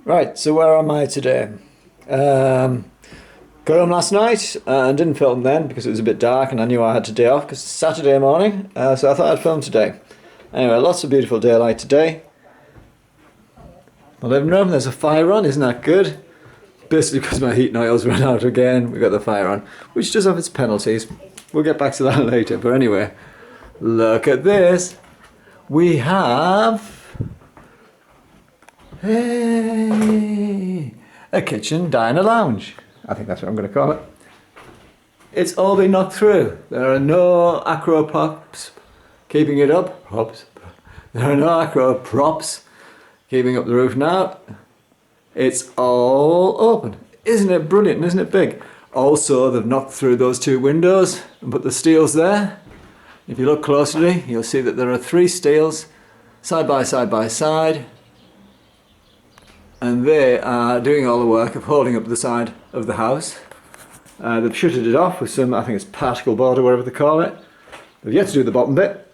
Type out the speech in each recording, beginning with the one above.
Right, so where am I today? Got home last night and didn't film then because it was a bit dark and I knew I had a day off because it's Saturday morning, so I thought I'd film today. Anyway, lots of beautiful daylight today. My living room, there's a fire on, isn't that good? Basically because my heating oil's run out again, we got the fire on, which does have its penalties. We'll get back to that later, but anyway, look at this. We have... Hey! A kitchen diner lounge. I think that's what I'm going to call it. It's all been knocked through. There are no acro props keeping it up. There are no acro props keeping up the roof now. It's all open. Isn't it brilliant and isn't it big? Also, they've knocked through those two windows and put the steels there. If you look closely, you'll see that there are three steels side by side. And they are doing all the work of holding up the side of the house. They've shuttered it off with some, I think it's particle board or whatever they call it. They've yet to do the bottom bit,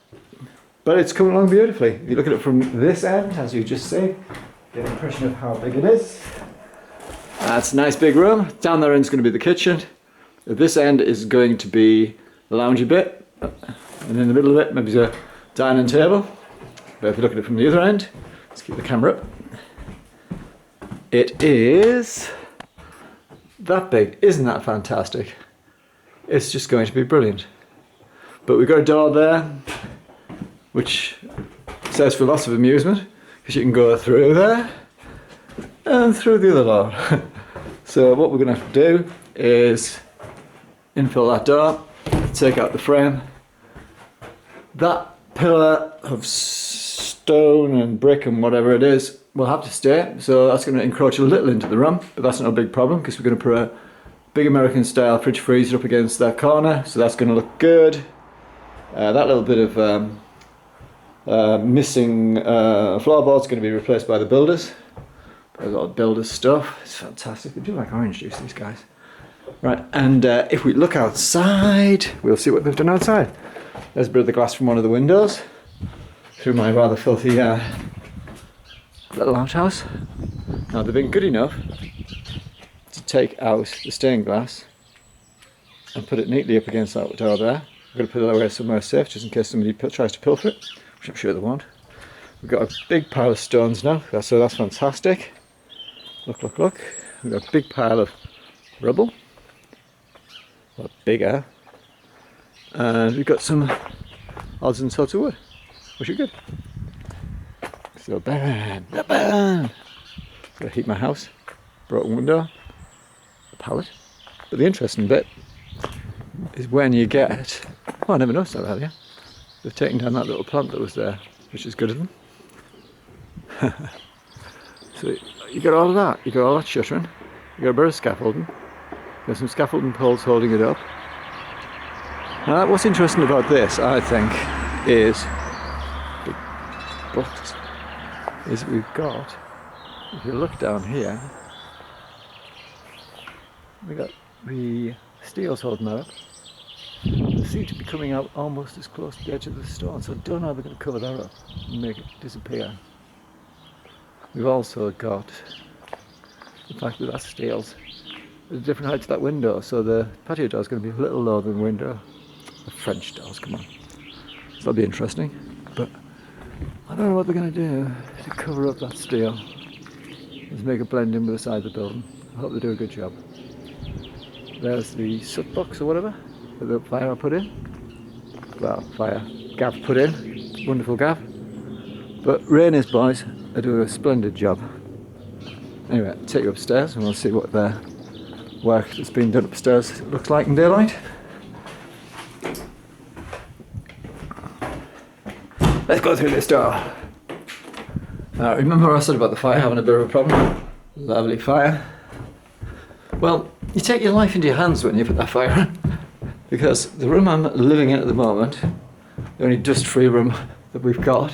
but it's coming along beautifully. If you look at it from this end, as you just see, get an impression of how big it is. It's a nice big room. Down there is going to be the kitchen. At this end is going to be the loungy bit, and in the middle of it maybe a dining table. But if you look at it from the other end, let's keep the camera up. It is that big. Isn't that fantastic? It's just going to be brilliant. But we've got a door there, which serves for lots of amusement, because you can go through there and through the other door. So what we're going to have to do is infill that door, take out the frame. That pillar of stone and brick and whatever it is will have to stay, so that's going to encroach a little into the room, but that's not a big problem because we're going to put a big American style fridge freezer up against that corner, so that's going to look good. That little bit of missing floorboard's going to be replaced by the builders. There's a lot of builders stuff. It's fantastic. They do like orange juice, these guys. Right, and if we look outside, we'll see what they've done outside. There's a bit of the glass from one of the windows through my rather filthy little outhouse. Now they've been good enough to take out the stained glass and put it neatly up against that door there. I'm going to put it away somewhere safe just in case somebody tries to pilfer it, which I'm sure they won't. We've got a big pile of stones now, so that's fantastic. Look. We've got a big pile of rubble, a lot bigger, and we've got some odds and sorts of wood, which are good. So bam. Gotta heat my house, broken window, a pallet. But the interesting bit is when you get, I never noticed that earlier. They've taken down that little plant that was there, which is good of them. So you got all of that, you got all that shuttering, you got a bit of scaffolding, there's some scaffolding poles holding it up. Now what's interesting about this, I think, is we've got, if you look down here, we got the steels holding that up. They seem to be coming out almost as close to the edge of the stone, so I don't know how they're going to cover that up and make it disappear. We've also got the fact that steels there's a different height to that window, so the patio door is going to be a little lower than the window. The French doors, come on. So that'll be interesting, but I don't know what they're going to do to cover up that steel. Let's make it blend in with the side of the building. I hope they do a good job. There's the soot box or whatever that the fire put in. Well, gav put in. Wonderful gav. But Rainey's boys are doing a splendid job. Anyway, I'll take you upstairs and we'll see what the work that's been done upstairs looks like in daylight. Let's go through this door. Now, remember I said about the fire having a bit of a problem? Lovely fire. Well, you take your life into your hands when you put that fire on, because the room I'm living in at the moment, the only dust-free room that we've got,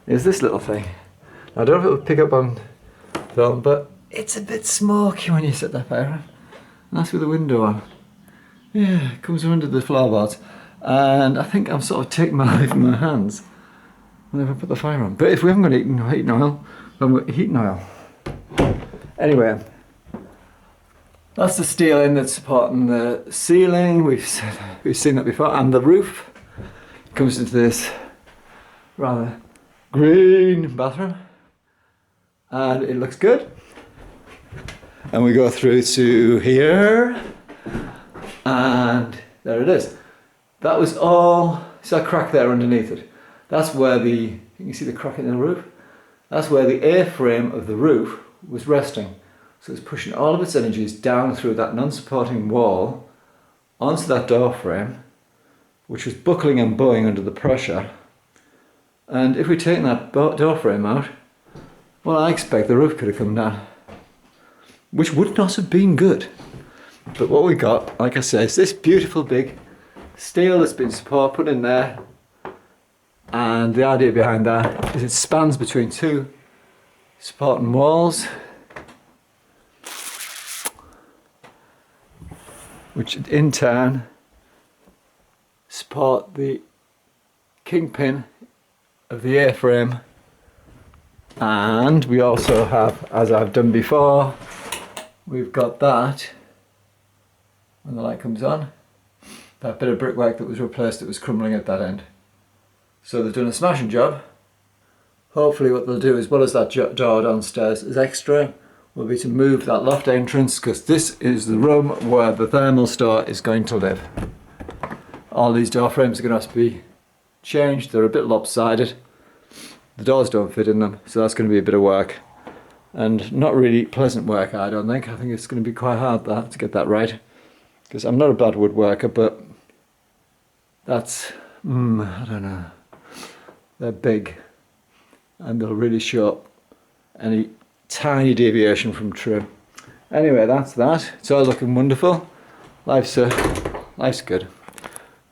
is this little thing. Now, I don't know if it'll pick up on film, but it's a bit smoky when you set that fire on. And that's with the window on. Yeah, it comes under the floorboards. And I think I'm sort of taking my life in my hands whenever I put the fire on. But if we haven't got heating oil, then we've got heating oil. Anyway, that's the steel in that's supporting the ceiling. We've seen that before, and the roof comes into this rather green bathroom, and it looks good. And we go through to here, and there it is. That was all. See that crack there underneath it? That's where you can see the crack in the roof. That's where the A-frame of the roof was resting. So it's pushing all of its energies down through that non-supporting wall onto that door frame, which was buckling and bowing under the pressure. And if we take that door frame out, well, I expect the roof could have come down, which would not have been good. But what we got, like I say, is this beautiful big steel that's been put in there. And the idea behind that is it spans between two supporting walls, which in turn support the kingpin of the A-frame. And we also have, as I've done before, we've got that, when the light comes on, that bit of brickwork that was replaced that was crumbling at that end. So they've done a smashing job. Hopefully what they'll do, as well as that door downstairs, is extra will be to move that loft entrance, because this is the room where the thermal store is going to live. All these door frames are going to have to be changed. They're a bit lopsided. The doors don't fit in them, so that's going to be a bit of work. And not really pleasant work, I don't think. I think it's going to be quite hard to get that right. Because I'm not a bad woodworker, but that's, I don't know. They're big, and they'll really show up any tiny deviation from trim. Anyway, that's that. It's all looking wonderful. Life's good.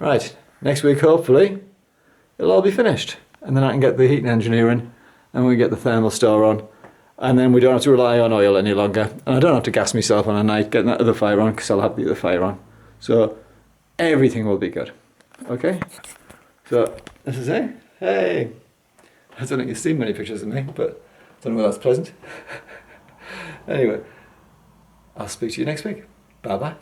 Right, next week hopefully it'll all be finished, and then I can get the heating engineer in, and we get the thermal store on, and then we don't have to rely on oil any longer, and I don't have to gas myself on a night getting that other fire on, because I'll have the other fire on. So everything will be good. Okay, so this is it. Hey, I don't think you've seen many pictures of me, but I don't know whether that's pleasant. Anyway, I'll speak to you next week. Bye bye.